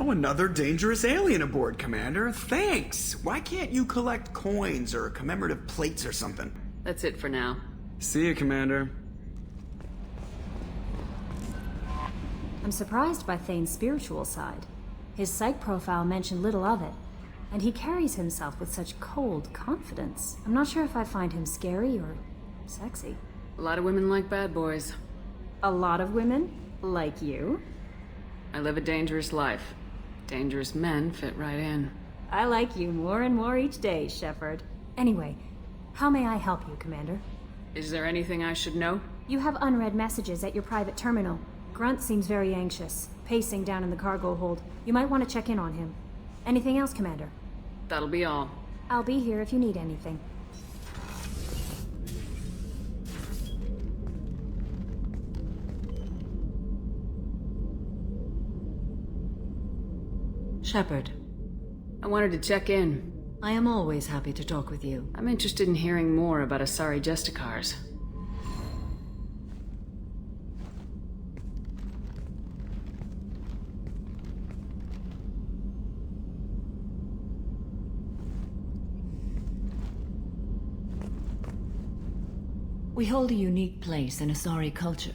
Oh, another dangerous alien aboard, Commander. Thanks! Why can't you collect coins or commemorative plates or something? That's it for now. See you, Commander. I'm surprised by Thane's spiritual side. His psych profile mentioned little of it, and he carries himself with such cold confidence. I'm not sure if I find him scary or sexy. A lot of women like bad boys. A lot of women? Like you? I live a dangerous life. Dangerous men fit right in. I like you more and more each day, Shepard. Anyway, how may I help you, Commander? Is there anything I should know? You have unread messages at your private terminal. Grunt seems very anxious, pacing down in the cargo hold. You might want to check in on him. Anything else, Commander? That'll be all. I'll be here if you need anything. Shepard, I wanted to check in. I am always happy to talk with you. I'm interested in hearing more about Asari Justicars. We hold a unique place in Asari culture.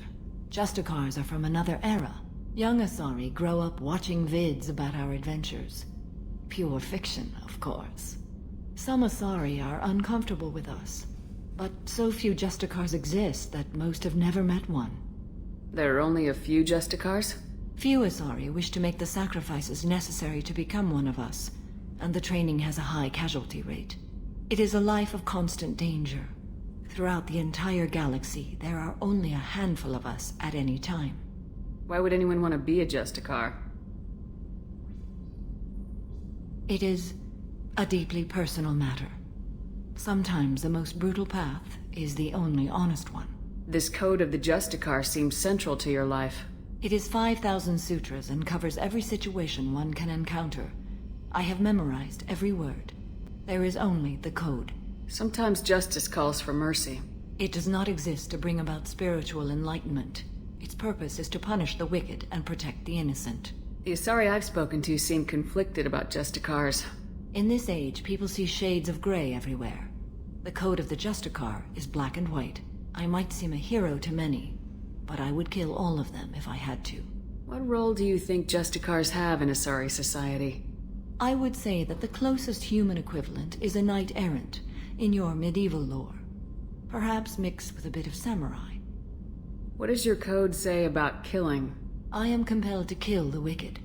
Justicars are from another era. Young Asari grow up watching vids about our adventures. Pure fiction, of course. Some Asari are uncomfortable with us, but so few Justicars exist that most have never met one. There are only a few Justicars? Few Asari wish to make the sacrifices necessary to become one of us, and the training has a high casualty rate. It is a life of constant danger. Throughout the entire galaxy, there are only a handful of us at any time. Why would anyone want to be a Justicar? It is a deeply personal matter. Sometimes the most brutal path is the only honest one. This code of the Justicar seems central to your life. It is 5,000 sutras and covers every situation one can encounter. I have memorized every word. There is only the code. Sometimes justice calls for mercy. It does not exist to bring about spiritual enlightenment. Its purpose is to punish the wicked and protect the innocent. The Asari I've spoken to seem conflicted about Justicars. In this age, people see shades of gray everywhere. The code of the Justicar is black and white. I might seem a hero to many, but I would kill all of them if I had to. What role do you think Justicars have in Asari society? I would say that the closest human equivalent is a knight-errant in your medieval lore. Perhaps mixed with a bit of samurai. What does your code say about killing? I am compelled to kill the wicked.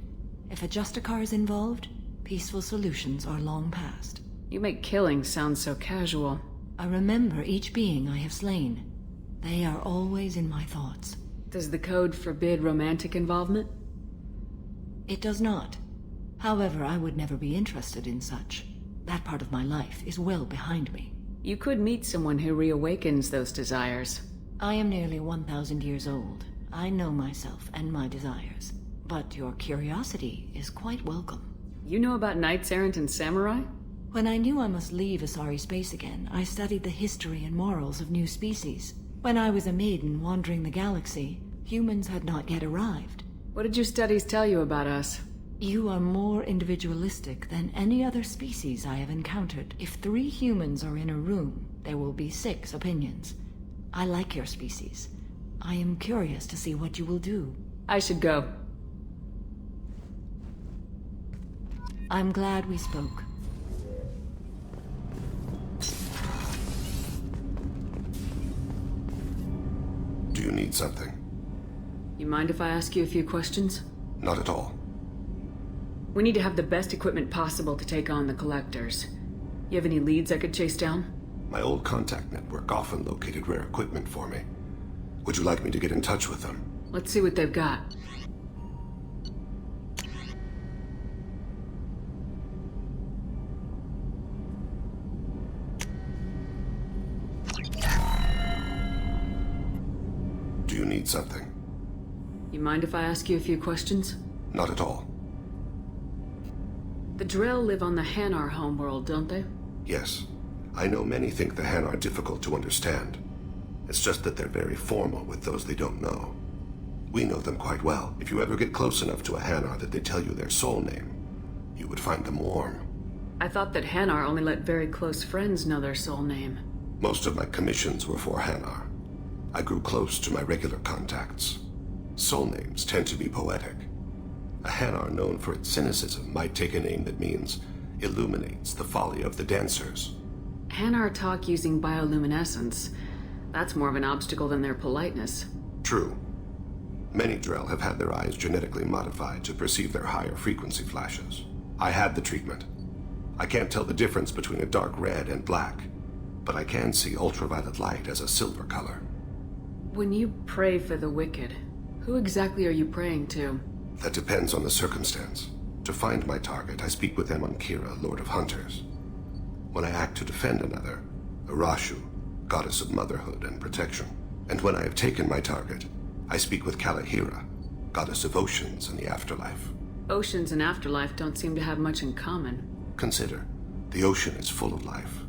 If a Justicar is involved, peaceful solutions are long past. You make killing sound so casual. I remember each being I have slain. They are always in my thoughts. Does the code forbid romantic involvement? It does not. However, I would never be interested in such. That part of my life is well behind me. You could meet someone who reawakens those desires. I am nearly 1,000 years old. I know myself and my desires. But your curiosity is quite welcome. You know about knights errant and samurai? When I knew I must leave Asari space again, I studied the history and morals of new species. When I was a maiden wandering the galaxy, humans had not yet arrived. What did your studies tell you about us? You are more individualistic than any other species I have encountered. If 3 humans are in a room, there will be 6 opinions. I like your species. I am curious to see what you will do. I should go. I'm glad we spoke. Do you need something? You mind if I ask you a few questions? Not at all. We need to have the best equipment possible to take on the Collectors. You have any leads I could chase down? My old contact network often located rare equipment for me. Would you like me to get in touch with them? Let's see what they've got. Do you need something? You mind if I ask you a few questions? Not at all. The Drell live on the Hanar homeworld, don't they? Yes. I know many think the Han are difficult to understand. It's just that they're very formal with those they don't know. We know them quite well. If you ever get close enough to a Hanar that they tell you their soul name, you would find them warm. I thought that Hanar only let very close friends know their soul name. Most of my commissions were for Hanar. I grew close to my regular contacts. Soul names tend to be poetic. A Hanar known for its cynicism might take a name that means illuminates the folly of the dancers. Hanar talk using bioluminescence. That's more of an obstacle than their politeness. True. Many Drell have had their eyes genetically modified to perceive their higher frequency flashes. I had the treatment. I can't tell the difference between a dark red and black, but I can see ultraviolet light as a silver color. When you pray for the wicked, who exactly are you praying to? That depends on the circumstance. To find my target, I speak with them on Kira, Lord of Hunters. When I act to defend another, Arashu, goddess of motherhood and protection. And when I have taken my target, I speak with Kalahira, goddess of oceans and the afterlife. Oceans and afterlife don't seem to have much in common. Consider, the ocean is full of life,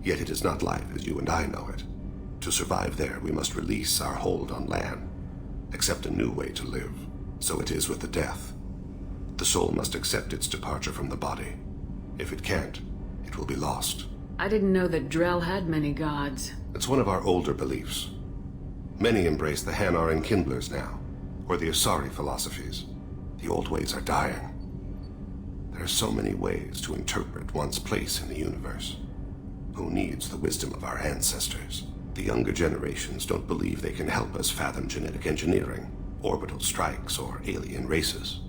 yet it is not life as you and I know it. To survive there, we must release our hold on land, accept a new way to live. So it is with the death. The soul must accept its departure from the body. If it can't, it will be lost. I didn't know that Drell had many gods. It's one of our older beliefs. Many embrace the Hanar and Kindlers now, or the Asari philosophies. The old ways are dying. There are so many ways to interpret one's place in the universe. Who needs the wisdom of our ancestors? The younger generations don't believe they can help us fathom genetic engineering, orbital strikes, or alien races.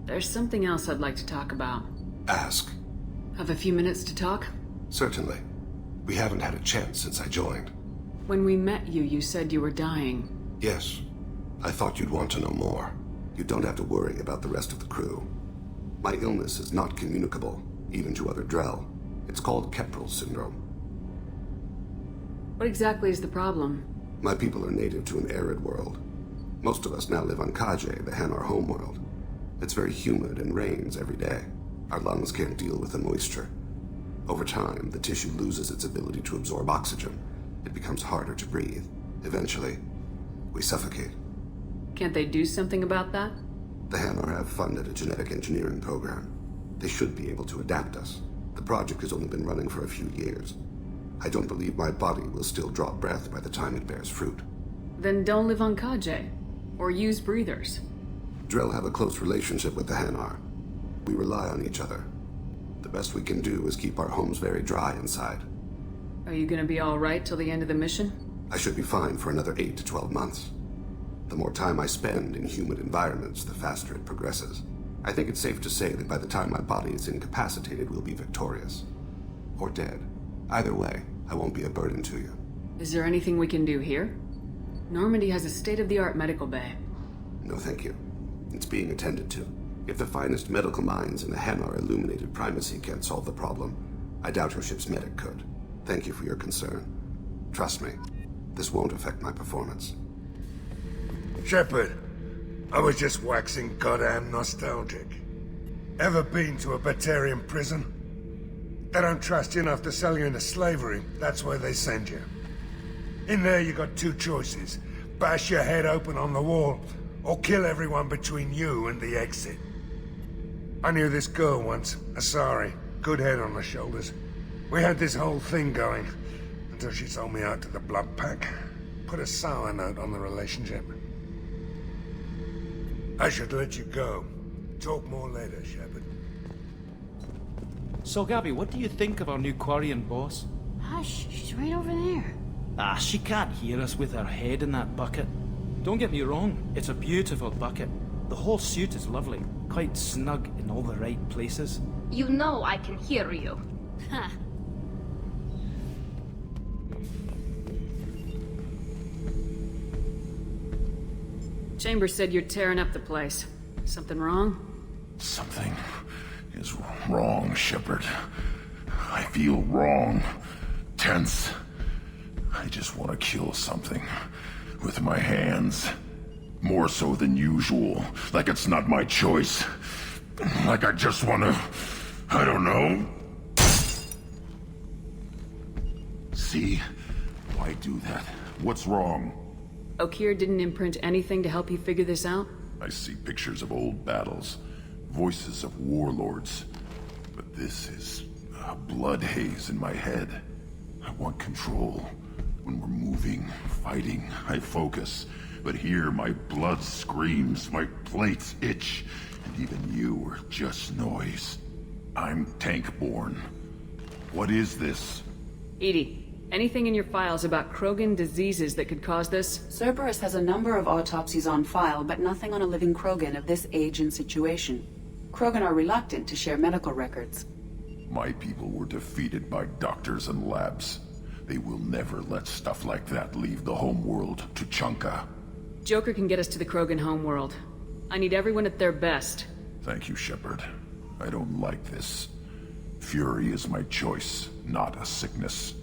There's something else I'd like to talk about. Ask. Have a few minutes to talk? Certainly. We haven't had a chance since I joined. When we met you, you said you were dying. Yes. I thought you'd want to know more. You don't have to worry about the rest of the crew. My illness is not communicable, even to other Drell. It's called Keprel syndrome. What exactly is the problem? My people are native to an arid world. Most of us now live on Kaje, the Hanar homeworld. It's very humid and rains every day. Our lungs can't deal with the moisture. Over time, the tissue loses its ability to absorb oxygen. It becomes harder to breathe. Eventually, we suffocate. Can't they do something about that? The Hanar have funded a genetic engineering program. They should be able to adapt us. The project has only been running for a few years. I don't believe my body will still draw breath by the time it bears fruit. Then don't live on Kaje. Or use breathers. Drell have a close relationship with the Hanar. We rely on each other. The best we can do is keep our homes very dry inside. Are you gonna be alright till the end of the mission? I should be fine for another 8 to 12 months. The more time I spend in humid environments, the faster it progresses. I think it's safe to say that by the time my body is incapacitated, we'll be victorious. Or dead. Either way, I won't be a burden to you. Is there anything we can do here? Normandy has a state-of-the-art medical bay. No, thank you. It's being attended to. If the finest medical minds in the Hanar illuminated primacy can't solve the problem, I doubt your ship's medic could. Thank you for your concern. Trust me, this won't affect my performance. Shepard, I was just waxing goddamn nostalgic. Ever been to a Batarian prison? They don't trust you enough to sell you into slavery. That's where they send you. In there you got two choices. Bash your head open on the wall, or kill everyone between you and the exit. I knew this girl once, Asari. Good head on her shoulders. We had this whole thing going, until she sold me out to the Blood Pack. Put a sour note on the relationship. I should let you go. Talk more later, Shepard. So, Gabby, what do you think of our new Quarian boss? Hush, she's right over there. Ah, she can't hear us with her head in that bucket. Don't get me wrong, it's a beautiful bucket. The whole suit is lovely, quite snug in all the right places. You know I can hear you. Ha. Chambers said you're tearing up the place. Something wrong? Something is wrong, Shepard. I feel wrong. Tense. I just want to kill something. With my hands. More so than usual. Like it's not my choice. Like I just want to... I don't know. See? Why do that? What's wrong? Okeer didn't imprint anything to help you figure this out? I see pictures of old battles, voices of warlords. But this is a blood haze in my head. I want control. When we're moving, fighting, I focus. But here, my blood screams, my plates itch, and even you are just noise. I'm tank-born. What is this? Edie, anything in your files about Krogan diseases that could cause this? Cerberus has a number of autopsies on file, but nothing on a living Krogan of this age and situation. Krogan are reluctant to share medical records. My people were defeated by doctors and labs. They will never let stuff like that leave the homeworld to Chunka. Joker can get us to the Krogan homeworld. I need everyone at their best. Thank you, Shepard. I don't like this. Fury is my choice, not a sickness.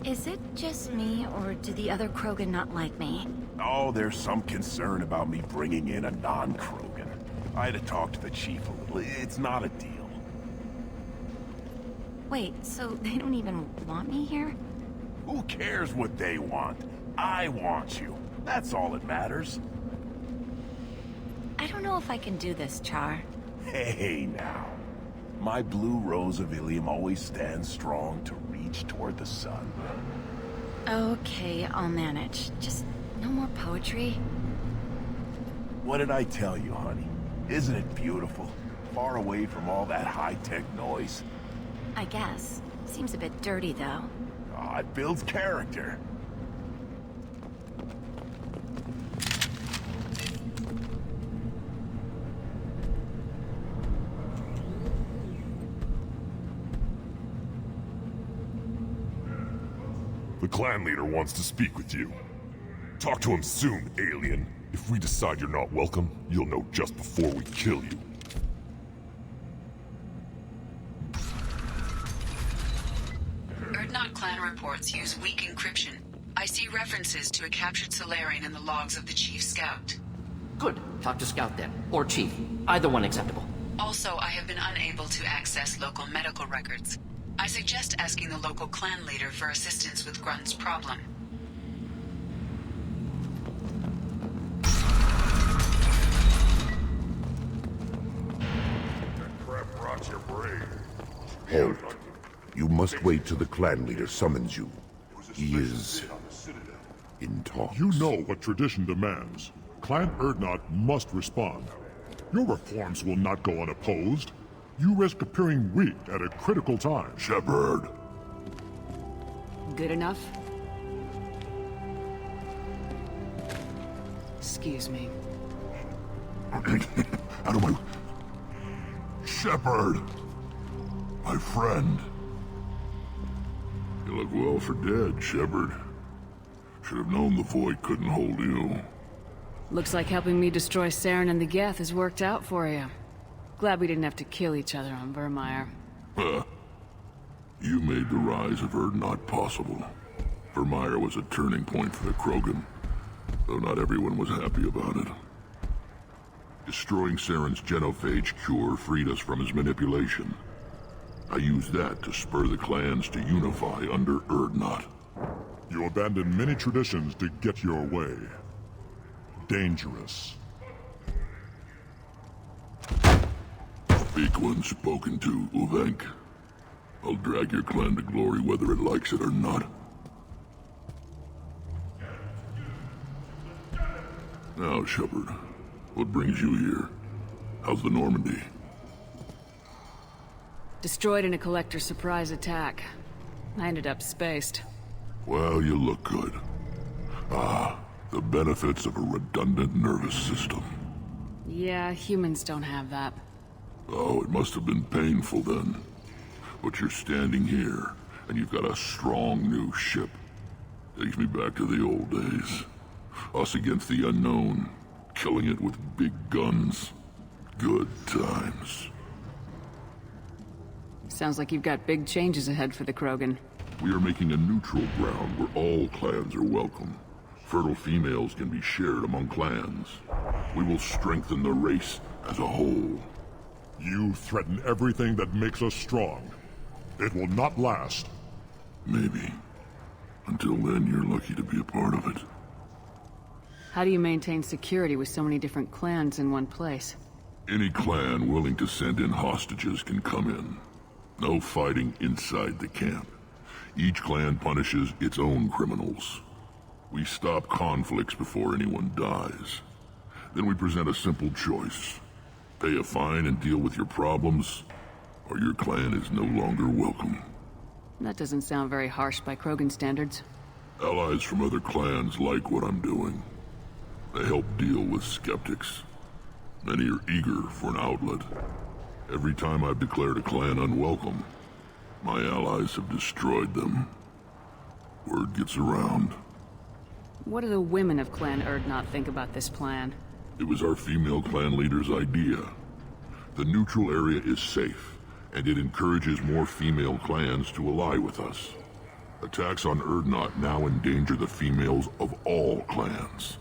Is it just me, or do the other Krogan not like me? Oh, there's some concern about me bringing in a non-Krogan. I had to talk to the chief a little. It's not a deal. Wait, so they don't even want me here? Who cares what they want? I want you. That's all that matters. I don't know if I can do this, Char. Hey, now. My blue rose of Ilium always stands strong to reach toward the sun. Okay, I'll manage. Just no more poetry. What did I tell you, honey? Isn't it beautiful? Far away from all that high-tech noise. I guess. Seems a bit dirty, though. Oh, it builds character. The clan leader wants to speak with you. Talk to him soon, alien. If we decide you're not welcome, you'll know just before we kill you. Erdnot clan reports use weak encryption. I see references to a captured Solarian in the logs of the Chief Scout. Good. Talk to Scout then. Or Chief. Either one acceptable. Also, I have been unable to access local medical records. I suggest asking the local clan leader for assistance with Grunt's problem. Crap rots your brain. Halt. You must wait till the clan leader summons you. He is in talks. You know what tradition demands. Clan Erdnot must respond. Your reforms will not go unopposed. You risk appearing weak at a critical time. Shepard. Good enough? Excuse me. Out of my... Shepard! My friend. You look well for dead, Shepard. Should have known the void couldn't hold you. Looks like helping me destroy Saren and the Geth has worked out for you. Glad we didn't have to kill each other on Vermeer. Huh. You made the rise of Urdnot possible. Vermeer was a turning point for the Krogan, though not everyone was happy about it. Destroying Saren's genophage cure freed us from his manipulation. I used that to spur the clans to unify under Urdnot. You abandoned many traditions to get your way. Dangerous. Speak when spoken to, Uvenk. I'll drag your clan to glory whether it likes it or not. Now, Shepard, what brings you here? How's the Normandy? Destroyed in a Collector surprise attack. I ended up spaced. Well, you look good. Ah, the benefits of a redundant nervous system. Yeah, humans don't have that. Oh, it must have been painful then. But you're standing here, and you've got a strong new ship. Takes me back to the old days. Us against the unknown, killing it with big guns. Good times. Sounds like you've got big changes ahead for the Krogan. We are making a neutral ground where all clans are welcome. Fertile females can be shared among clans. We will strengthen the race as a whole. You threaten everything that makes us strong. It will not last. Maybe. Until then, you're lucky to be a part of it. How do you maintain security with so many different clans in one place? Any clan willing to send in hostages can come in. No fighting inside the camp. Each clan punishes its own criminals. We stop conflicts before anyone dies. Then we present a simple choice. Pay a fine and deal with your problems, or your clan is no longer welcome. That doesn't sound very harsh by Krogan standards. Allies from other clans like what I'm doing. They help deal with skeptics. Many are eager for an outlet. Every time I've declared a clan unwelcome, my allies have destroyed them. Word gets around. What do the women of Clan Urdnot think about this plan? It was our female clan leader's idea. The neutral area is safe, and it encourages more female clans to ally with us. Attacks on Urdnot now endanger the females of all clans.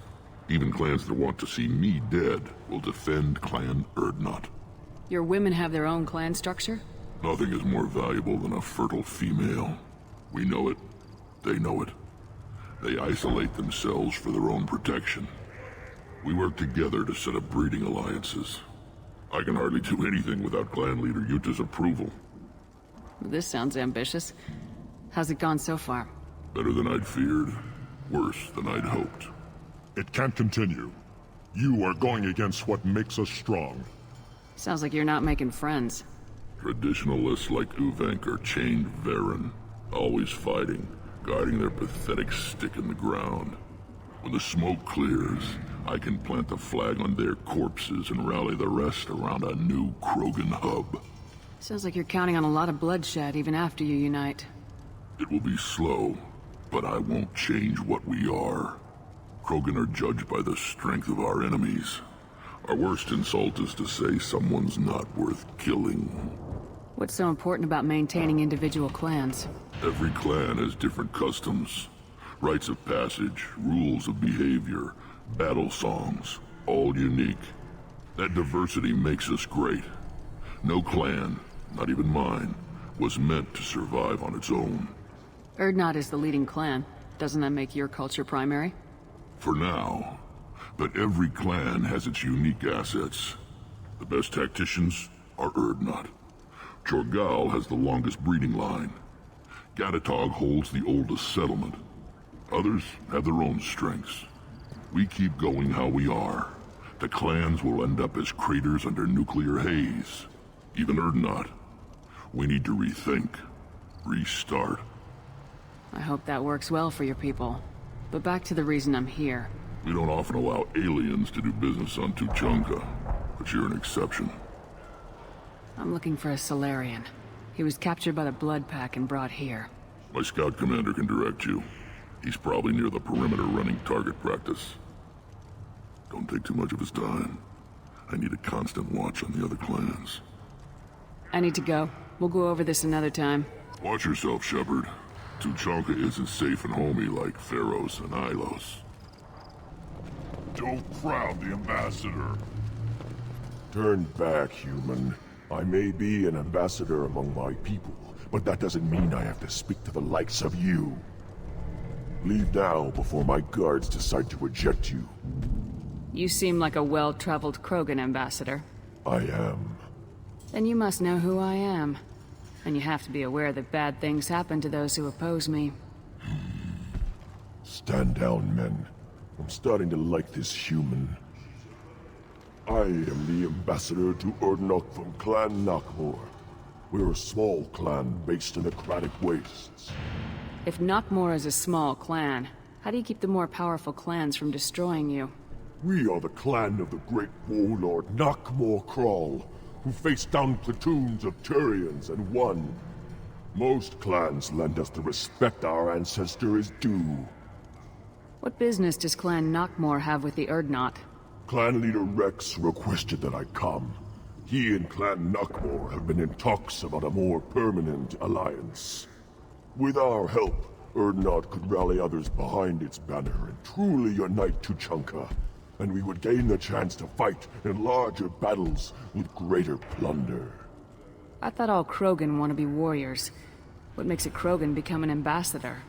Even clans that want to see me dead will defend Clan Urdnot. Your women have their own clan structure? Nothing is more valuable than a fertile female. We know it. They know it. They isolate themselves for their own protection. We work together to set up breeding alliances. I can hardly do anything without clan leader Yuta's approval. This sounds ambitious. How's it gone so far? Better than I'd feared. Worse than I'd hoped. It can't continue. You are going against what makes us strong. Sounds like you're not making friends. Traditionalists like Uvenk are chained Varen, always fighting, guarding their pathetic stick in the ground. When the smoke clears, I can plant the flag on their corpses and rally the rest around a new Krogan hub. Sounds like you're counting on a lot of bloodshed even after you unite. It will be slow, but I won't change what we are. Krogan are judged by the strength of our enemies. Our worst insult is to say someone's not worth killing. What's so important about maintaining individual clans? Every clan has different customs, rites of passage, rules of behavior, battle songs, all unique. That diversity makes us great. No clan, not even mine, was meant to survive on its own. Urdnot is the leading clan. Doesn't that make your culture primary? For now. But every clan has its unique assets. The best tacticians are Urdnot. Jorgal has the longest breeding line. Gatatog holds the oldest settlement. Others have their own strengths. We keep going how we are. The clans will end up as craters under nuclear haze. Even Urdnot. We need to rethink. Restart. I hope that works well for your people. But back to the reason I'm here. We don't often allow aliens to do business on Tuchanka, but you're an exception. I'm looking for a Salarian. He was captured by the Blood Pack and brought here. My scout commander can direct you. He's probably near the perimeter running target practice. Don't take too much of his time. I need a constant watch on the other clans. I need to go. We'll go over this another time. Watch yourself, Shepard. Tuchanka isn't safe and homey like Pharos and Ilos. Don't crowd the ambassador. Turn back, human. I may be an ambassador among my people, but that doesn't mean I have to speak to the likes of you. Leave now before my guards decide to eject you. You seem like a well-traveled Krogan ambassador. I am. Then you must know who I am. And you have to be aware that bad things happen to those who oppose me. Stand down, men. I'm starting to like this human. I am the ambassador to Urdnot from Clan Knockmore. We're a small clan based in the Aquatic Wastes. If Knockmore is a small clan, how do you keep the more powerful clans from destroying you? We are the clan of the great warlord Knockmore Crawl, who faced down platoons of Turians and won. Most clans lend us the respect our ancestor is due. What business does Clan Knockmore have with the Urdnot? Clan leader Rex requested that I come. He and Clan Knockmore have been in talks about a more permanent alliance. With our help, Urdnot could rally others behind its banner and truly unite Tuchanka, and we would gain the chance to fight in larger battles with greater plunder. I thought all Krogan want to be warriors. What makes a Krogan become an ambassador?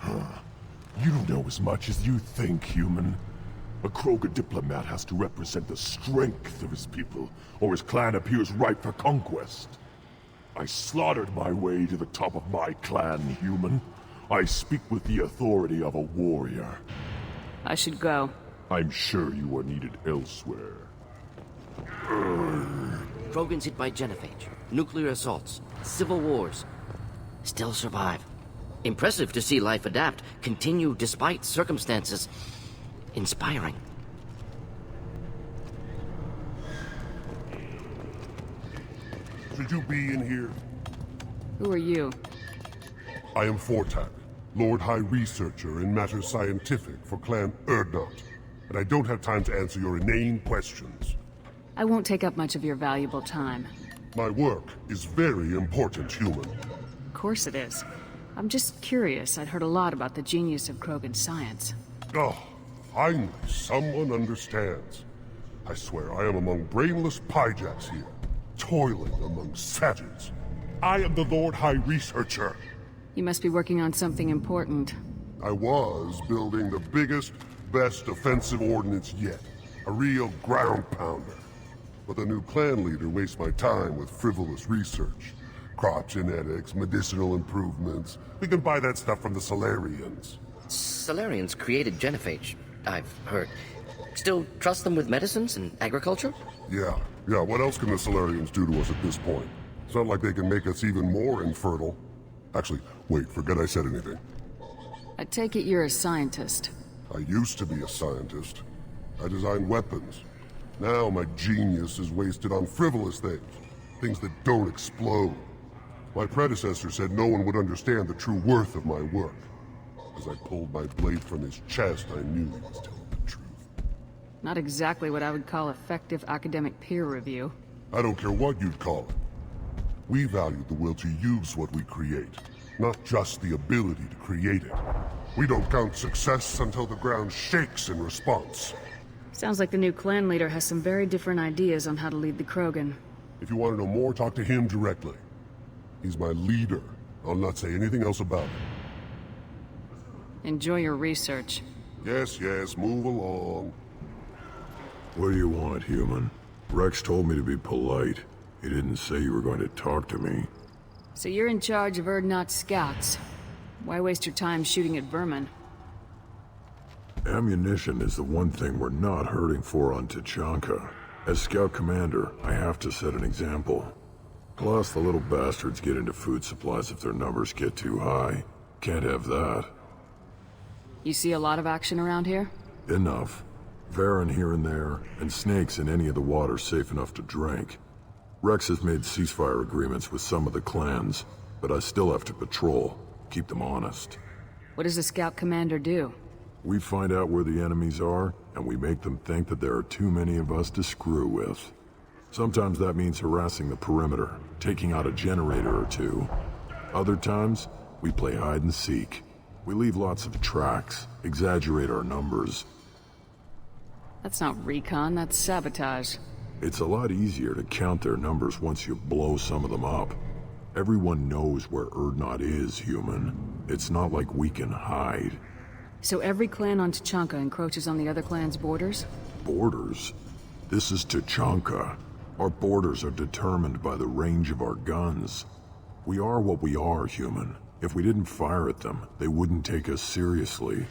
You don't know as much as you think, human. A Krogan diplomat has to represent the strength of his people, or his clan appears ripe for conquest. I slaughtered my way to the top of my clan, human. I speak with the authority of a warrior. I should go. I'm sure you are needed elsewhere. Krogans hit by genophage, nuclear assaults, civil wars. Still survive. Impressive to see life adapt, continue despite circumstances. Inspiring. Should you be in here? Who are you? I am Fortak, Lord High Researcher in matters scientific for Clan Urdnot, and I don't have time to answer your inane questions. I won't take up much of your valuable time. My work is very important, human. Of course it is. I'm just curious. I'd heard a lot about the genius of Krogan science. Oh, finally, someone understands. I swear I am among brainless pyjacks here, toiling among savages. I am the Lord High Researcher. You must be working on something important. I was building the biggest, best offensive ordnance yet. A real ground pounder. But the new clan leader wastes my time with frivolous research. Crop genetics, medicinal improvements. We can buy that stuff from the Solarians. Solarians created genophage, I've heard. Still trust them with medicines and agriculture? Yeah. What else can the Solarians do to us at this point? It's not like they can make us even more infertile. Actually, wait, forget I said anything. I take it you're a scientist. I used to be a scientist. I designed weapons. Now my genius is wasted on frivolous things. Things that don't explode. My predecessor said no one would understand the true worth of my work. As I pulled my blade from his chest, I knew he was telling the truth. Not exactly what I would call effective academic peer review. I don't care what you'd call it. We value the will to use what we create, not just the ability to create it. We don't count success until the ground shakes in response. Sounds like the new clan leader has some very different ideas on how to lead the Krogan. If you want to know more, talk to him directly. He's my leader. I'll not say anything else about it. Enjoy your research. Yes, move along. What do you want, human? Rex told me to be polite. He didn't say you were going to talk to me. So you're in charge of Urdnot's scouts. Why waste your time shooting at vermin? Ammunition is the one thing we're not hurting for on Tuchanka. As scout commander, I have to set an example. Plus, the little bastards get into food supplies if their numbers get too high. Can't have that. You see a lot of action around here? Enough. Varen here and there, and snakes in any of the water safe enough to drink. Rex has made ceasefire agreements with some of the clans, but I still have to patrol, keep them honest. What does the scout commander do? We find out where the enemies are, and we make them think that there are too many of us to screw with. Sometimes that means harassing the perimeter, taking out a generator or two. Other times, we play hide and seek. We leave lots of tracks, exaggerate our numbers. That's not recon, that's sabotage. It's a lot easier to count their numbers once you blow some of them up. Everyone knows where Urdnot is, human. It's not like we can hide. So every clan on Tachanka encroaches on the other clan's borders? Borders? This is Tachanka. Our borders are determined by the range of our guns. We are what we are, human. If we didn't fire at them, they wouldn't take us seriously.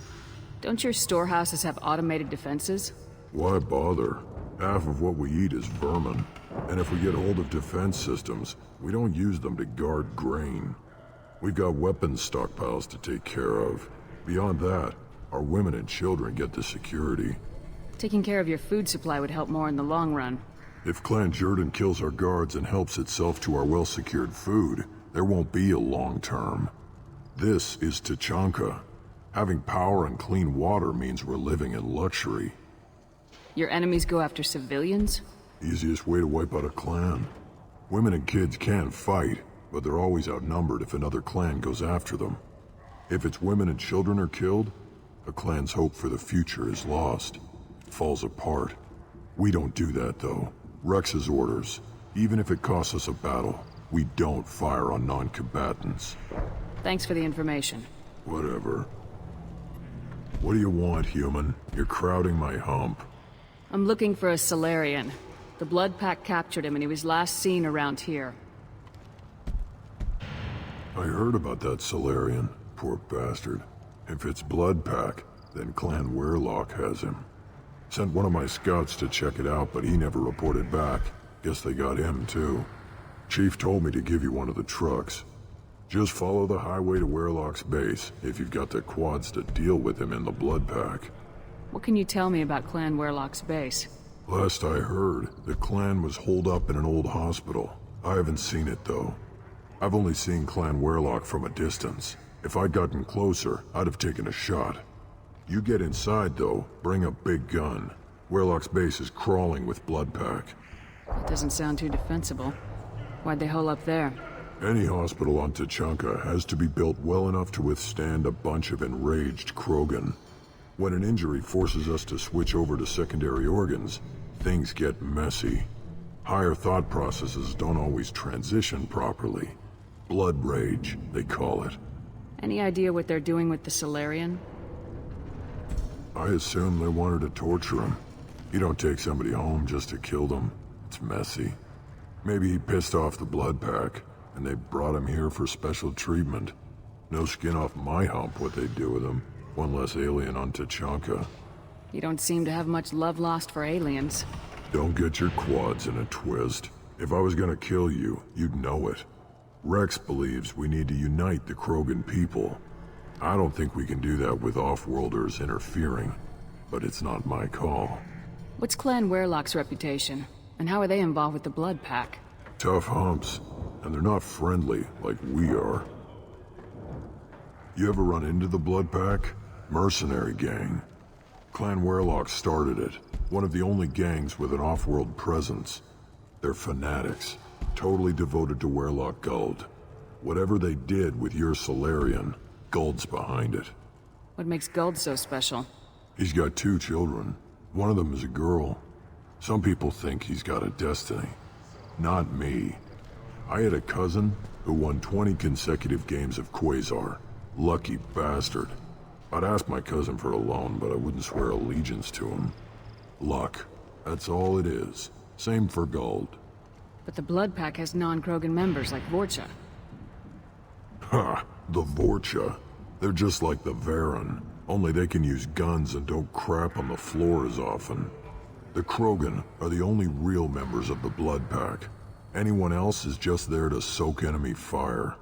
Don't your storehouses have automated defenses? Why bother? Half of what we eat is vermin. And if we get hold of defense systems, we don't use them to guard grain. We've got weapons stockpiles to take care of. Beyond that, our women and children get the security. Taking care of your food supply would help more in the long run. If Clan Jordan kills our guards and helps itself to our well-secured food, there won't be a long term. This is Tachanka. Having power and clean water means we're living in luxury. Your enemies go after civilians? Easiest way to wipe out a clan. Women and kids can fight, but they're always outnumbered if another clan goes after them. If its women and children are killed, a clan's hope for the future is lost. It falls apart. We don't do that, though. Rex's orders. Even if it costs us a battle, we don't fire on non-combatants. Thanks for the information. Whatever. What do you want, human? You're crowding my hump. I'm looking for a Solarian. The Blood Pack captured him and he was last seen around here. I heard about that Solarian. Poor bastard. If it's Blood Pack, then Clan Werlock has him. Sent one of my scouts to check it out, but he never reported back. Guess they got him, too. Chief told me to give you one of the trucks. Just follow the highway to Werlock's base, if you've got the quads to deal with him in the Blood Pack. What can you tell me about Clan Werlock's base? Last I heard, the clan was holed up in an old hospital. I haven't seen it, though. I've only seen Clan Werlock from a distance. If I'd gotten closer, I'd have taken a shot. You get inside, though, bring a big gun. Werlock's base is crawling with Blood Pack. That doesn't sound too defensible. Why'd they hole up there? Any hospital on Tachanka has to be built well enough to withstand a bunch of enraged Krogan. When an injury forces us to switch over to secondary organs, things get messy. Higher thought processes don't always transition properly. Blood rage, they call it. Any idea what they're doing with the Solarian? I assume they wanted to torture him. You don't take somebody home just to kill them. It's messy. Maybe he pissed off the Blood Pack, and they brought him here for special treatment. No skin off my hump what they'd do with him. One less alien on Tachanka. You don't seem to have much love lost for aliens. Don't get your quads in a twist. If I was gonna kill you, you'd know it. Rex believes we need to unite the Krogan people. I don't think we can do that with off-worlders interfering, but it's not my call. What's Clan Werlock's reputation? And how are they involved with the Blood Pack? Tough humps, and they're not friendly like we are. You ever run into the Blood Pack? Mercenary gang. Clan Werlock started it. One of the only gangs with an off-world presence. They're fanatics, totally devoted to Werlock Guld. Whatever they did with your Solarian, Guld's behind it. What makes Guld so special? He's got 2 children. One of them is a girl. Some people think he's got a destiny. Not me. I had a cousin who won 20 consecutive games of Quasar. Lucky bastard. I'd ask my cousin for a loan, but I wouldn't swear allegiance to him. Luck. That's all it is. Same for Guld. But the Blood Pack has non-Krogan members like Vorcha. Ha! The Vorcha. They're just like the Varen, only they can use guns and don't crap on the floor as often. The Krogan are the only real members of the Blood Pack. Anyone else is just there to soak enemy fire.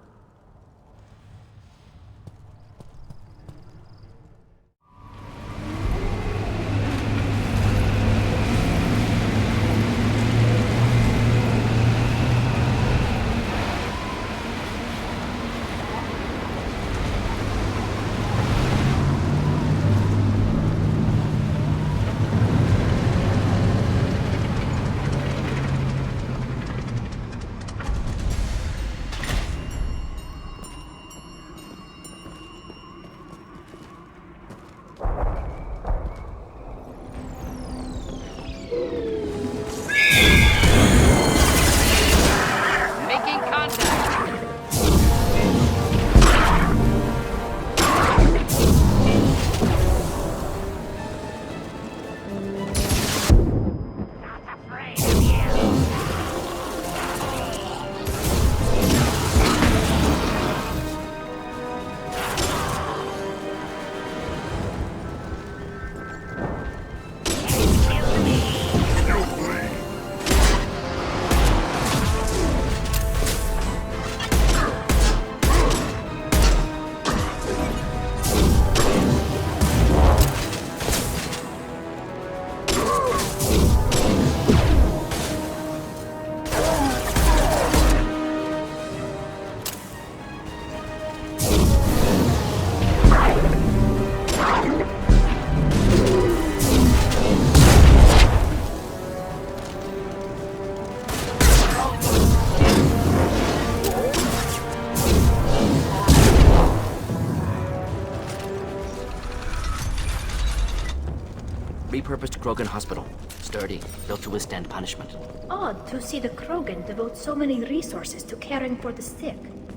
repurposed Krogan hospital. Sturdy, built to withstand punishment. Odd to see the Krogan devote so many resources to caring for the sick.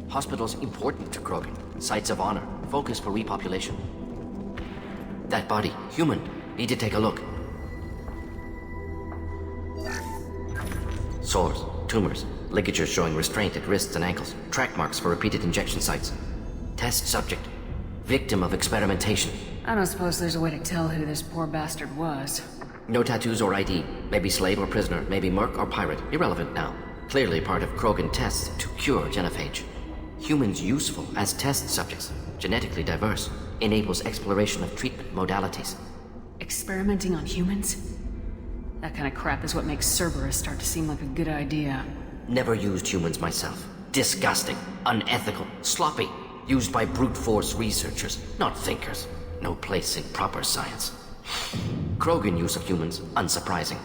Hospitals important to Krogan. Sites of honor. Focus for repopulation. That body, human. Need to take a look. Sores, tumors, ligatures showing restraint at wrists and ankles, track marks for repeated injection sites. Test subject. Victim of experimentation. I don't suppose there's a way to tell who this poor bastard was. No tattoos or ID. Maybe slave or prisoner, maybe merc or pirate. Irrelevant now. Clearly part of Krogan tests to cure genophage. Humans useful as test subjects. Genetically diverse. Enables exploration of treatment modalities. Experimenting on humans? That kind of crap is what makes Cerberus start to seem like a good idea. Never used humans myself. Disgusting. Unethical. Sloppy. Used by brute force researchers, not thinkers. No place in proper science. Krogan use of humans, unsurprising.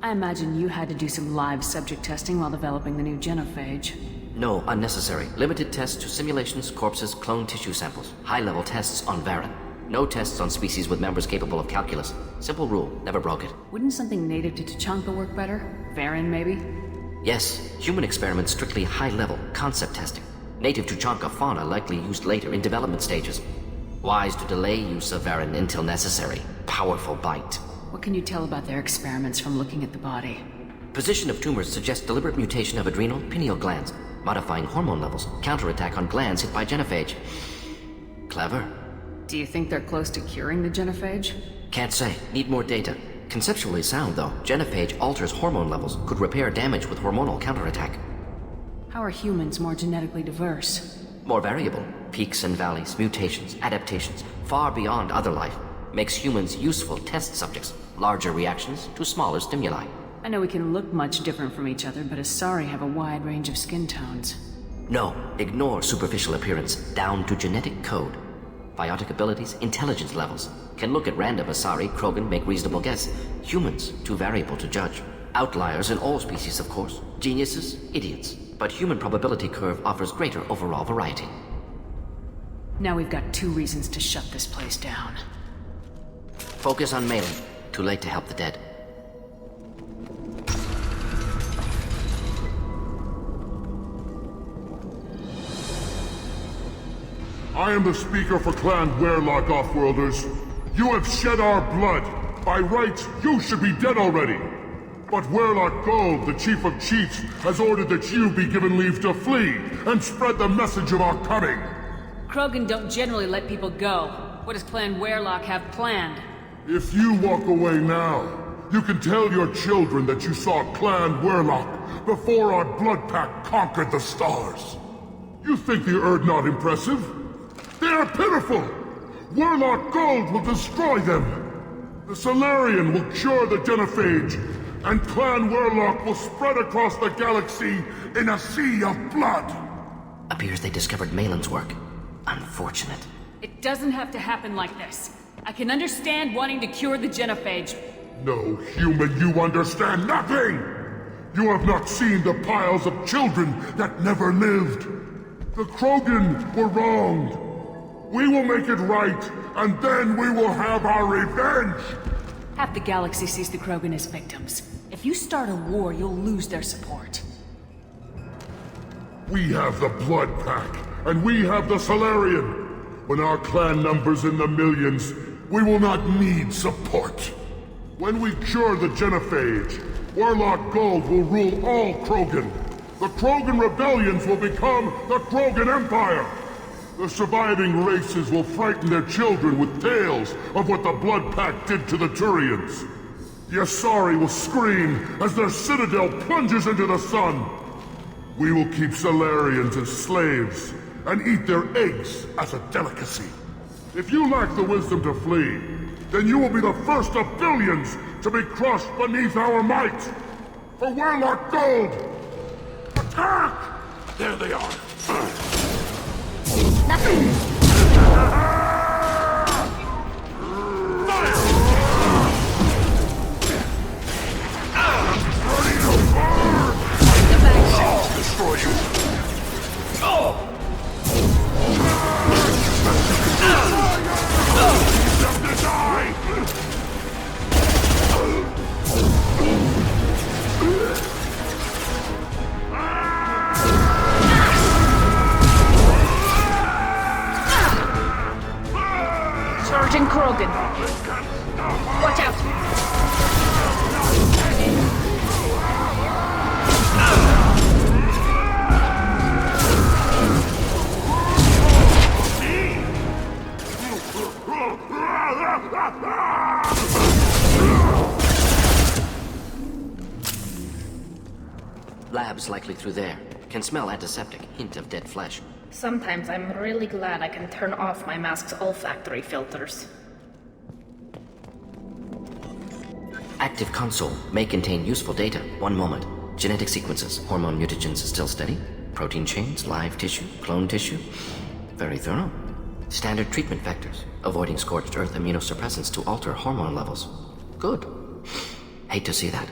I imagine you had to do some live subject testing while developing the new genophage. No, unnecessary. Limited tests to simulations, corpses, cloned tissue samples. High-level tests on Varen. No tests on species with members capable of calculus. Simple rule, never broke it. Wouldn't something native to Tuchanka work better? Varen, maybe? Yes, human experiments strictly high-level, concept testing. Native Tuchanka fauna likely used later in development stages. Wise to delay use of Varen until necessary. Powerful bite. What can you tell about their experiments from looking at the body? Position of tumors suggests deliberate mutation of adrenal, pineal glands, modifying hormone levels, counterattack on glands hit by genophage. Clever. Do you think they're close to curing the genophage? Can't say. Need more data. Conceptually sound, though. Genophage alters hormone levels, could repair damage with hormonal counterattack. How are humans more genetically diverse? More variable. Peaks and valleys, mutations, adaptations, far beyond other life. Makes humans useful test subjects. Larger reactions to smaller stimuli. I know we can look much different from each other, but Asari have a wide range of skin tones. No, ignore superficial appearance, down to genetic code. Biotic abilities, intelligence levels. Can look at random Asari, Krogan, make reasonable guess. Humans, too variable to judge. Outliers in all species, of course. Geniuses, idiots. But human probability curve offers greater overall variety. Now we've got 2 reasons to shut this place down. Focus on mailing. Too late to help the dead. I am the speaker for Clan Werlock, Offworlders. You have shed our blood. By rights, you should be dead already. But Werlock Gold, the Chief of Chiefs, has ordered that you be given leave to flee and spread the message of our coming. Krogan don't generally let people go. What does Clan Werlock have planned? If you walk away now, you can tell your children that you saw Clan Werlock before our blood pact conquered the stars. You think the Erd not impressive? They are pitiful! Werlock Gold will destroy them! The Solarian will cure the genophage, and Clan Werlock will spread across the galaxy in a sea of blood! Appears they discovered Malin's work. Unfortunate. It doesn't have to happen like this. I can understand wanting to cure the genophage. No, human, you understand nothing! You have not seen the piles of children that never lived. The Krogan were wronged. We will make it right, and then we will have our revenge! Half the galaxy sees the Krogan as victims. If you start a war, you'll lose their support. We have the Blood Pack, and we have the Solarian. When our clan numbers in the millions, we will not need support. When we cure the genophage, Werlock Gold will rule all Krogan. The Krogan rebellions will become the Krogan Empire. The surviving races will frighten their children with tales of what the Blood Pact did to the Turians. The Asari will scream as their Citadel plunges into the sun. We will keep Solarians as slaves and eat their eggs as a delicacy. If you lack the wisdom to flee, then you will be the first of billions to be crushed beneath our might. For Werlock Gold! Attack! There they are. I'll destroy you. Krogan. Watch out! Lab's likely through there. Can smell antiseptic, hint of dead flesh. Sometimes I'm really glad I can turn off my mask's olfactory filters. Active console may contain useful data. One moment. Genetic sequences, hormone mutagens still steady. Protein chains, live tissue, clone tissue. Very thorough. Standard treatment vectors, avoiding scorched earth immunosuppressants to alter hormone levels. Good. Hate to see that.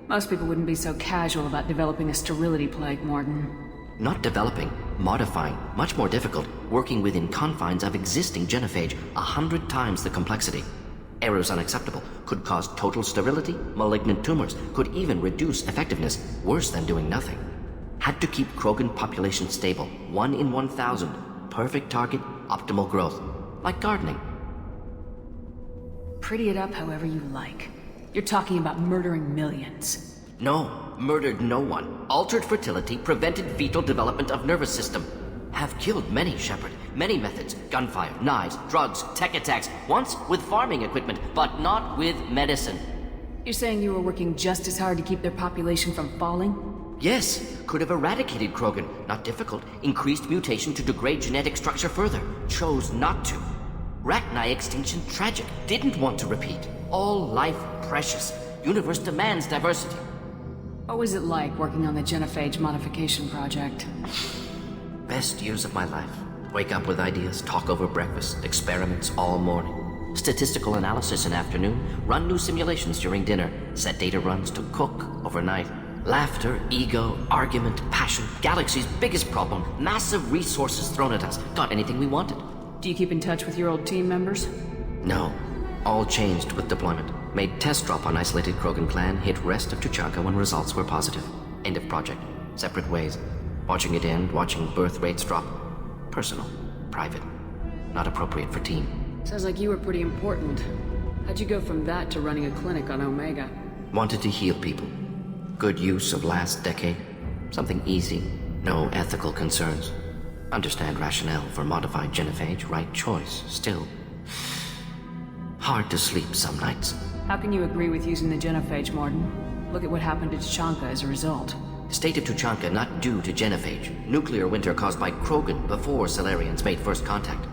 Most people wouldn't be so casual about developing a sterility plague, Morden. Not developing, modifying, much more difficult, working within confines of existing genophage, 100 times the complexity. Errors unacceptable, could cause total sterility, malignant tumors, could even reduce effectiveness, worse than doing nothing. Had to keep Krogan population stable, 1 in 1,000, perfect target, optimal growth, like gardening. Pretty it up however you like. You're talking about murdering millions. No, murdered no one. Altered fertility, prevented fetal development of nervous system. Have killed many, Shepard. Many methods. Gunfire, knives, drugs, tech attacks. Once with farming equipment, but not with medicine. You're saying you were working just as hard to keep their population from falling? Yes, could have eradicated Krogan. Not difficult. Increased mutation to degrade genetic structure further. Chose not to. Rachni extinction tragic. Didn't want to repeat. All life precious. Universe demands diversity. What was it like working on the genophage modification project? Best years of my life. Wake up with ideas, talk over breakfast, experiments all morning. Statistical analysis in afternoon, run new simulations during dinner, set data runs to cook overnight. Laughter, ego, argument, passion, galaxy's biggest problem, massive resources thrown at us. Got anything we wanted. Do you keep in touch with your old team members? No. All changed with deployment. Made test drop on isolated Krogan clan, hit rest of Tuchanka when results were positive. End of project. Separate ways. Watching it end, watching birth rates drop. Personal. Private. Not appropriate for team. Sounds like you were pretty important. How'd you go from that to running a clinic on Omega? Wanted to heal people. Good use of last decade. Something easy. No ethical concerns. Understand rationale for modified genophage. Right choice. Still. Hard to sleep some nights. How can you agree with using the genophage, Morden? Look at what happened to Tuchanka as a result. State of Tuchanka not due to genophage. Nuclear winter caused by Krogan before Salarians made first contact.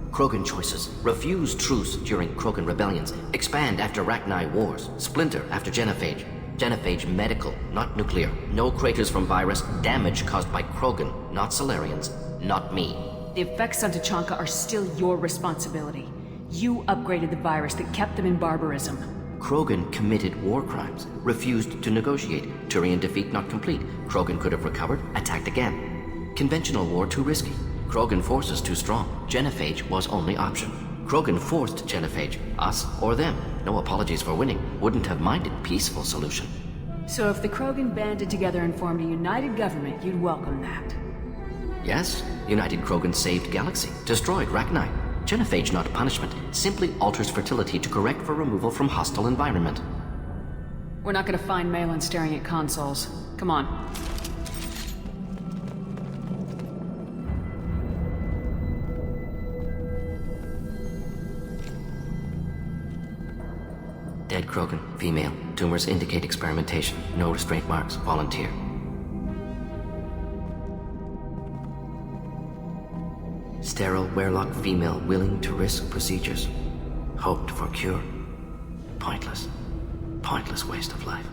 Krogan choices. Refuse truce during Krogan rebellions. Expand after Rachni wars. Splinter after genophage. Genophage medical, not nuclear. No craters from virus. Damage caused by Krogan, not Salarians. Not me. The effects on Tuchanka are still your responsibility. You upgraded the virus that kept them in barbarism. Krogan committed war crimes, refused to negotiate. Turian defeat not complete. Krogan could have recovered, attacked again. Conventional war too risky. Krogan forces too strong. Genophage was only option. Krogan forced genophage, us or them. No apologies for winning. Wouldn't have minded peaceful solution. So if the Krogan banded together and formed a united government, you'd welcome that? Yes, United Krogan saved Galaxy, destroyed Rachni. Genophage not punishment, simply alters fertility to correct for removal from hostile environment. We're not gonna find Malin staring at consoles. Come on. Dead Krogan, female. Tumors indicate experimentation. No restraint marks. Volunteer. Sterile, werelock female willing to risk procedures. Hoped for cure. Pointless. Pointless waste of life.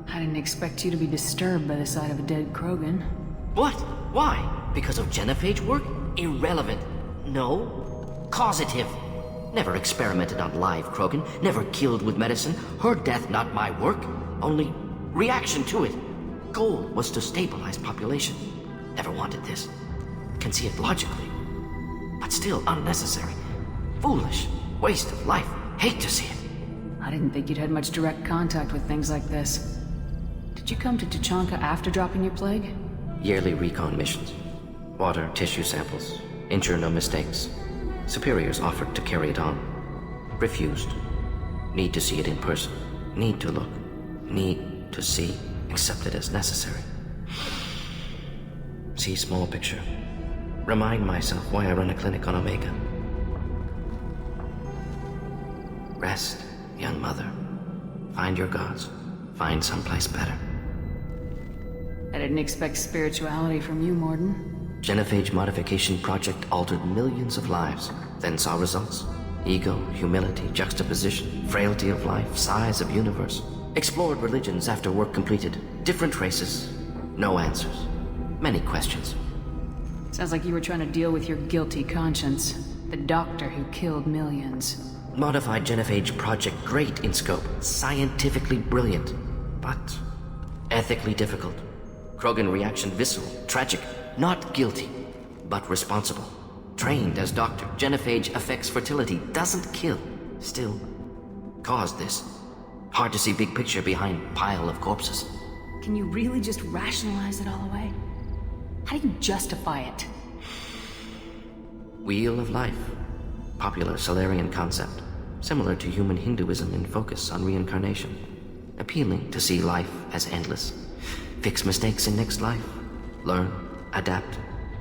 I didn't expect you to be disturbed by the sight of a dead Krogan. What? Why? Because of genophage work? Irrelevant. No. Causative. Never experimented on live Krogan. Never killed with medicine. Her death not my work. Only reaction to it. Goal was to stabilize population. Never wanted this. Can see it logically. But still unnecessary. Foolish. Waste of life. Hate to see it. I didn't think you'd had much direct contact with things like this. Did you come to Tuchanka after dropping your plague? Yearly recon missions. Water, tissue samples. Ensure no mistakes. Superiors offered to carry it on. Refused. Need to see it in person. Need to look. Need to see. Accepted as necessary. See small picture. Remind myself why I run a clinic on Omega. Rest, young mother. Find your gods. Find someplace better. I didn't expect spirituality from you, Morden. Genophage modification project altered millions of lives, then saw results. Ego, humility, juxtaposition, frailty of life, size of universe. Explored religions after work completed. Different races. No answers. Many questions. Sounds like you were trying to deal with your guilty conscience. The doctor who killed millions. Modified genophage project great in scope. Scientifically brilliant. But ethically difficult. Krogan reaction visceral, tragic. Not guilty, but responsible. Trained as doctor, genophage affects fertility, doesn't kill. Still, caused this. Hard to see big picture behind pile of corpses. Can you really just rationalize it all away? How do you justify it? Wheel of life. Popular Solarian concept. Similar to human Hinduism in focus on reincarnation. Appealing to see life as endless. Fix mistakes in next life. Learn, adapt,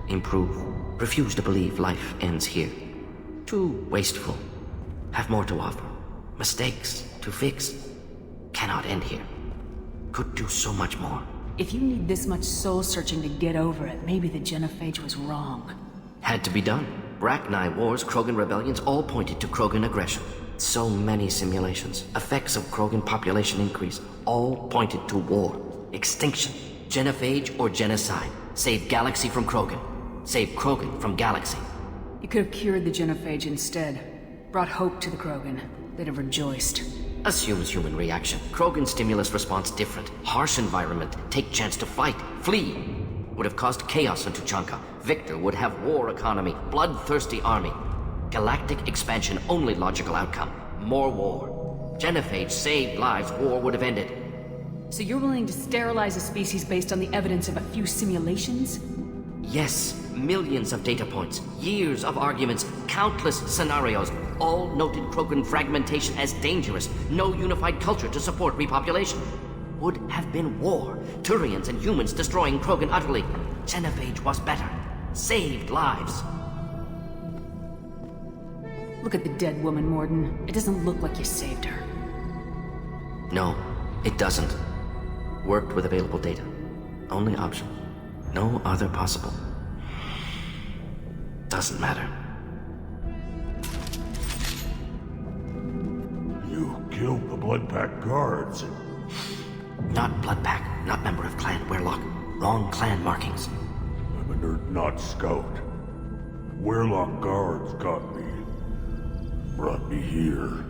improve. Refuse to believe life ends here. Too wasteful. Have more to offer. Mistakes to fix. Cannot end here. Could do so much more. If you need this much soul-searching to get over it, maybe the genophage was wrong. Had to be done. Rachni wars, Krogan rebellions, all pointed to Krogan aggression. So many simulations. Effects of Krogan population increase. All pointed to war. Extinction. Genophage or genocide. Save galaxy from Krogan. Save Krogan from galaxy. You could have cured the genophage instead. Brought hope to the Krogan. They'd have rejoiced. Assumes human reaction. Krogan stimulus response different. Harsh environment. Take chance to fight. Flee. Would have caused chaos in Tuchanka. Victor would have war economy. Bloodthirsty army. Galactic expansion only logical outcome. More war. Genophage saved lives. War would have ended. So you're willing to sterilize a species based on the evidence of a few simulations? Yes. Millions of data points. Years of arguments. Countless scenarios. All noted Krogan fragmentation as dangerous. No unified culture to support repopulation. Would have been war. Turians and humans destroying Krogan utterly. Genophage was better. Saved lives. Look at the dead woman, Morden. It doesn't look like you saved her. No, it doesn't. Worked with available data. Only option. No other possible. Doesn't matter. You killed the Bloodpack guards. Not Bloodpack, not member of Clan Werlock. Wrong clan markings. I'm an Urdnot scout. Werlock guards got me. Brought me here.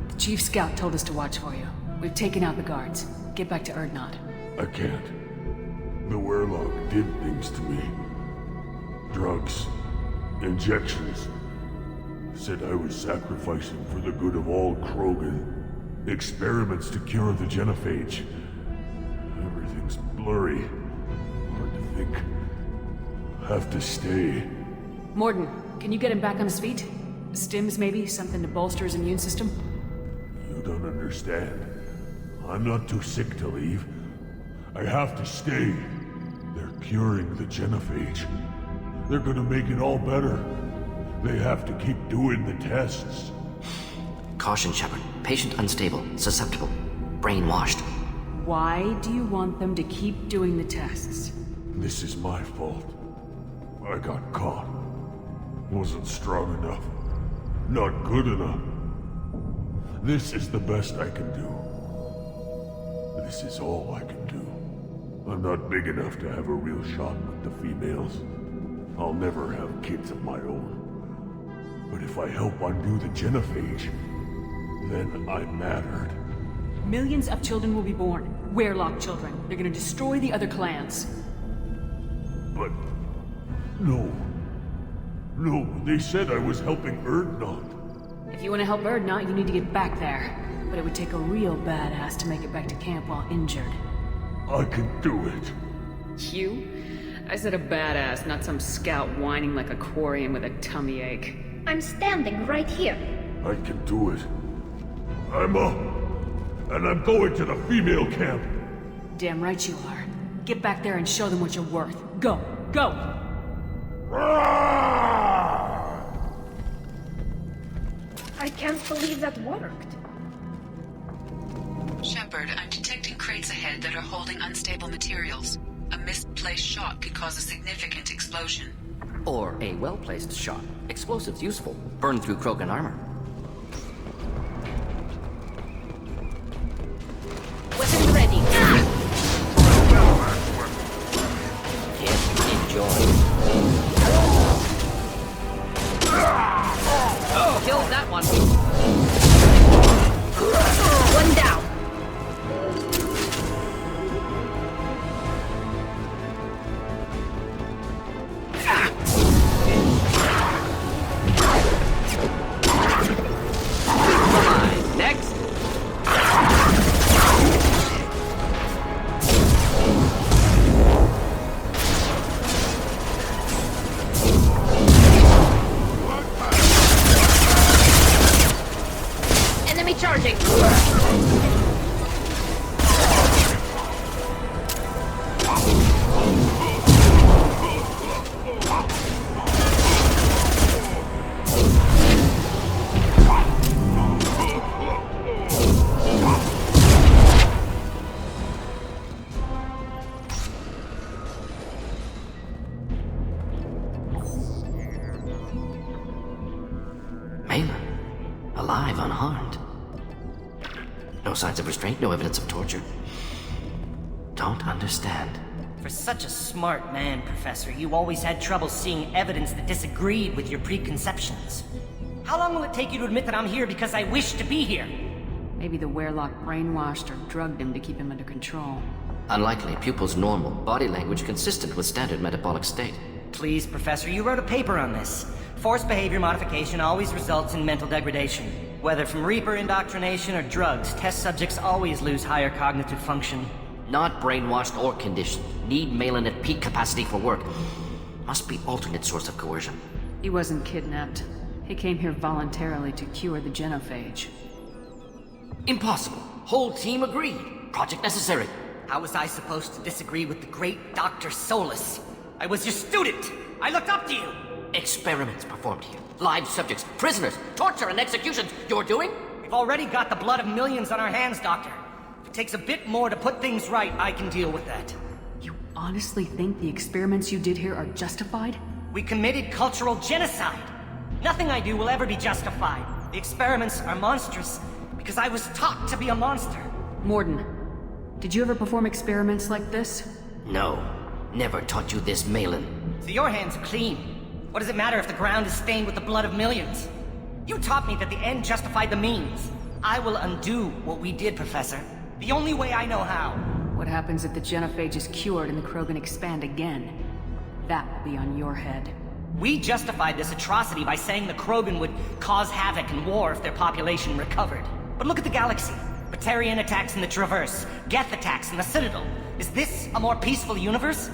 The Chief Scout told us to watch for you. We've taken out the guards. Get back to Urdnot. I can't. The Werlock did things to me. Drugs. Injections. Said I was sacrificing for the good of all Krogan. Experiments to cure the genophage. Everything's blurry. Hard to think. Have to stay. Morden, can you get him back on his feet? Stims, maybe? Something to bolster his immune system? You don't understand. I'm not too sick to leave. I have to stay. They're curing the genophage. They're gonna make it all better. They have to keep doing the tests. Caution, Shepard. Patient unstable, susceptible, brainwashed. Why do you want them to keep doing the tests? This is my fault. I got caught. Wasn't strong enough. Not good enough. This is the best I can do. This is all I can do. I'm not big enough to have a real shot with the females. I'll never have kids of my own. But if I help undo the genophage, then I mattered. Millions of children will be born. Werlock children. They're gonna destroy the other clans. But... no. No, they said I was helping Urdnot. If you want to help Urdnot, you need to get back there. But it would take a real badass to make it back to camp while injured. I can do it. You? I said a badass, not some scout whining like a quarian with a tummy ache. I'm standing right here. I can do it. I'm up. And I'm going to the female camp. Damn right you are. Get back there and show them what you're worth. Go! Go! I can't believe that worked. Shepard, I'm detecting crates ahead that are holding unstable materials. A misplaced shot could cause a significant explosion. Or a well-placed shot. Explosives useful. Burn through Krogan armor. Weapons ready. Enjoy. Oh, killed that one. One down. Next. Enemy charging. Alive, unharmed. No signs of restraint, no evidence of torture. Don't understand. For such a smart man, Professor, you always had trouble seeing evidence that disagreed with your preconceptions. How long will it take you to admit that I'm here because I wish to be here? Maybe the Werelock brainwashed or drugged him to keep him under control. Unlikely. Pupil's normal. Body language consistent with standard metabolic state. Please, Professor, you wrote a paper on this. Forced behavior modification always results in mental degradation. Whether from Reaper indoctrination or drugs, test subjects always lose higher cognitive function. Not brainwashed or conditioned. Need Malin at peak capacity for work. Must be alternate source of coercion. He wasn't kidnapped. He came here voluntarily to cure the genophage. Impossible. Whole team agreed. Project necessary. How was I supposed to disagree with the great Dr. Solus? I was your student! I looked up to you! Experiments performed here. Live subjects, prisoners, torture and executions. You're doing? We've already got the blood of millions on our hands, Doctor. If it takes a bit more to put things right, I can deal with that. You honestly think the experiments you did here are justified? We committed cultural genocide. Nothing I do will ever be justified. The experiments are monstrous because I was taught to be a monster. Morden, did you ever perform experiments like this? No. Never taught you this, Malin. So your hands are clean. What does it matter if the ground is stained with the blood of millions? You taught me that the end justified the means. I will undo what we did, Professor. The only way I know how. What happens if the genophage is cured and the Krogan expand again? That will be on your head. We justified this atrocity by saying the Krogan would cause havoc and war if their population recovered. But look at the galaxy. Batarian attacks in the Traverse, Geth attacks in the Citadel. Is this a more peaceful universe?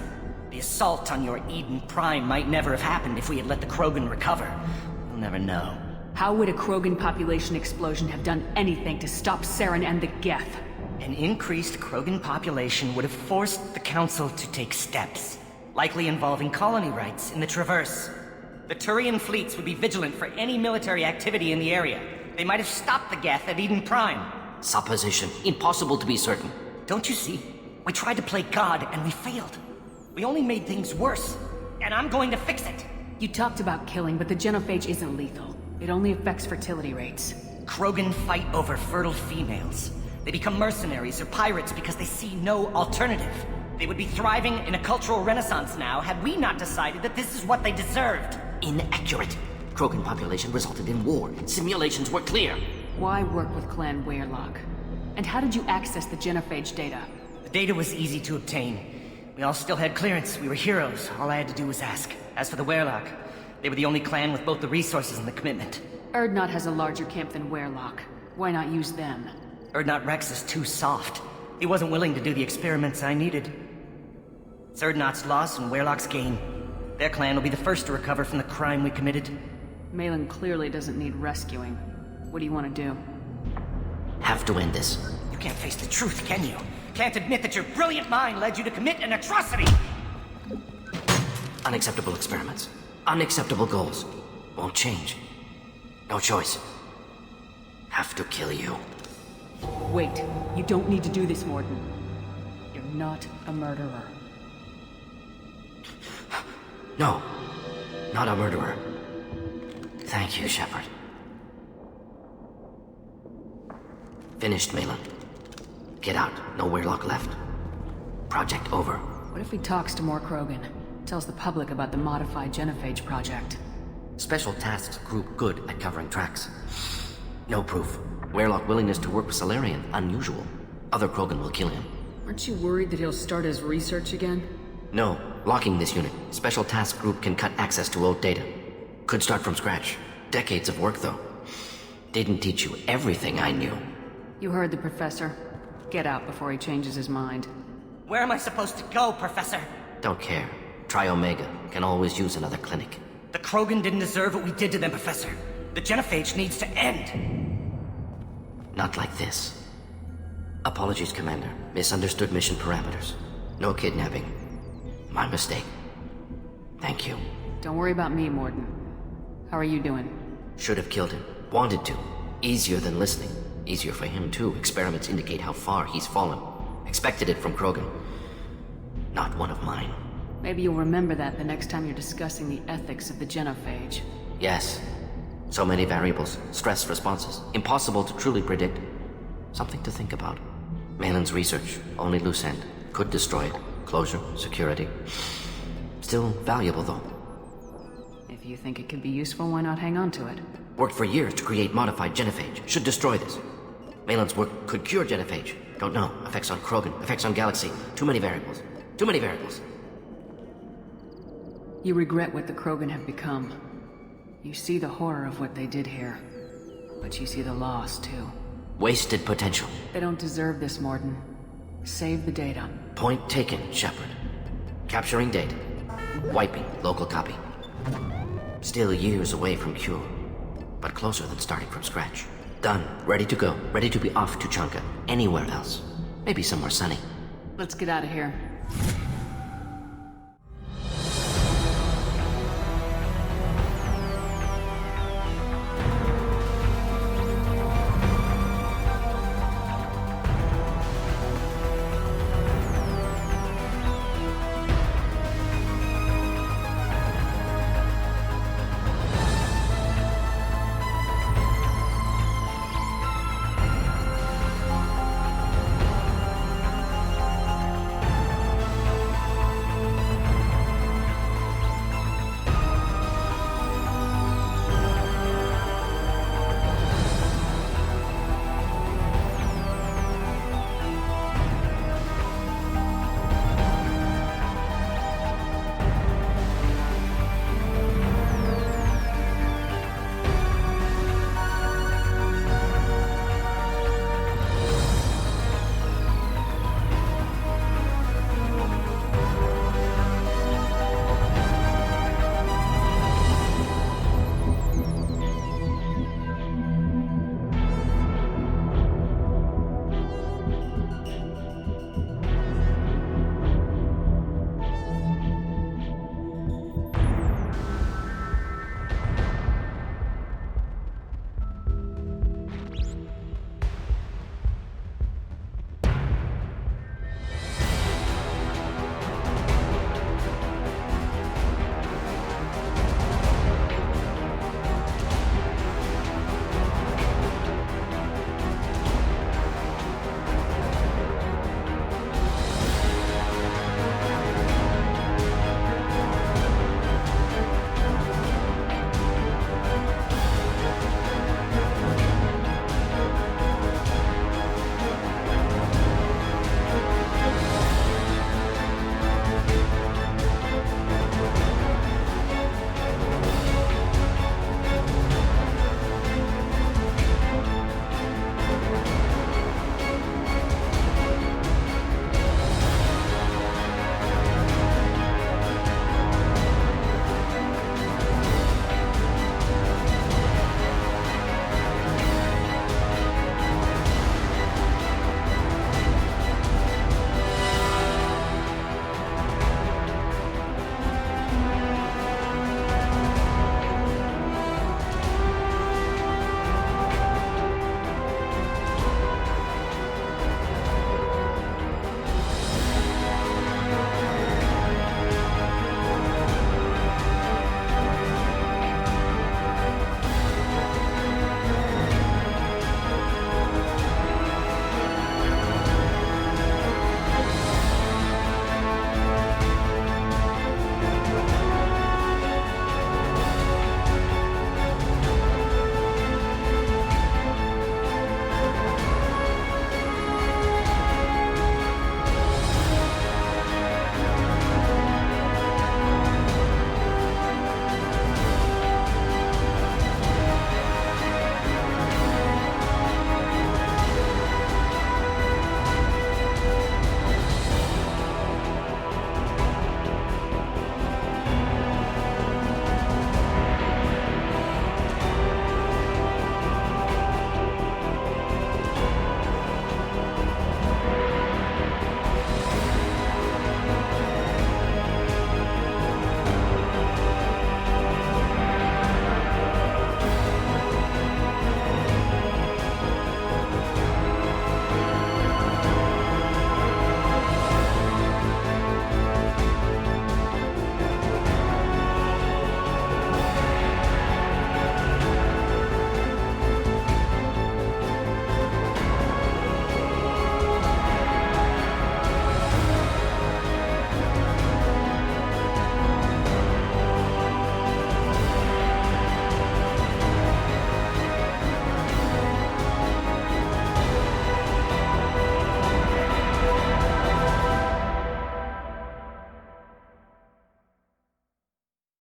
The assault on your Eden Prime might never have happened if we had let the Krogan recover. We'll never know. How would a Krogan population explosion have done anything to stop Saren and the Geth? An increased Krogan population would have forced the Council to take steps, likely involving colony rights in the Traverse. The Turian fleets would be vigilant for any military activity in the area. They might have stopped the Geth at Eden Prime. Supposition. Impossible to be certain. Don't you see? We tried to play God and we failed. We only made things worse, and I'm going to fix it. You talked about killing, but the genophage isn't lethal. It only affects fertility rates. Krogan fight over fertile females. They become mercenaries or pirates because they see no alternative. They would be thriving in a cultural renaissance now had we not decided that this is what they deserved. Inaccurate. Krogan population resulted in war. Simulations were clear. Why work with Clan Werelock? And how did you access the genophage data? The data was easy to obtain. We all still had clearance. We were heroes. All I had to do was ask. As for the Werelock, they were the only clan with both the resources and the commitment. Urdnot has a larger camp than Werelock. Why not use them? Urdnot Rex is too soft. He wasn't willing to do the experiments I needed. It's Urdnot's loss and Werelock's gain. Their clan will be the first to recover from the crime we committed. Malin clearly doesn't need rescuing. What do you want to do? Have to end this. You can't face the truth, can you? Can't admit that your brilliant mind led you to commit an atrocity! Unacceptable experiments. Unacceptable goals. Won't change. No choice. Have to kill you. Wait. You don't need to do this, Morden. You're not a murderer. No. Not a murderer. Thank you, Shepard. Finished, Malin. Get out. No Weirlock left. Project over. What if he talks to more Krogan? Tells the public about the modified genophage project? Special tasks group good at covering tracks. No proof. Weirlock willingness to work with Salarian, unusual. Other Krogan will kill him. Aren't you worried that he'll start his research again? No. Locking this unit. Special task group can cut access to old data. Could start from scratch. Decades of work, though. Didn't teach you everything I knew. You heard the professor. Get out before he changes his mind. Where am I supposed to go, Professor? Don't care. Try Omega. Can always use another clinic. The Krogan didn't deserve what we did to them, Professor. The genophage needs to end. Not like this. Apologies, Commander. Misunderstood mission parameters. No kidnapping. My mistake. Thank you. Don't worry about me, Morden. How are you doing? Should have killed him. Wanted to. Easier than listening. Easier for him, too. Experiments indicate how far he's fallen. Expected it from Krogan. Not one of mine. Maybe you'll remember that the next time you're discussing the ethics of the genophage. Yes. So many variables. Stress responses. Impossible to truly predict. Something to think about. Malin's research. Only loose end. Could destroy it. Closure. Security. Still valuable, though. If you think it could be useful, why not hang on to it? Worked for years to create modified genophage. Should destroy this. Malin's work could cure genophage. Don't know. Effects on Krogan. Effects on Galaxy. Too many variables. Too many variables. You regret what the Krogan have become. You see the horror of what they did here. But you see the loss, too. Wasted potential. They don't deserve this, Morden. Save the data. Point taken, Shepard. Capturing data. Wiping local copy. Still years away from cure. But closer than starting from scratch. Done. Ready to go. Ready to be off to Chanka. Anywhere else. Maybe somewhere sunny. Let's get out of here.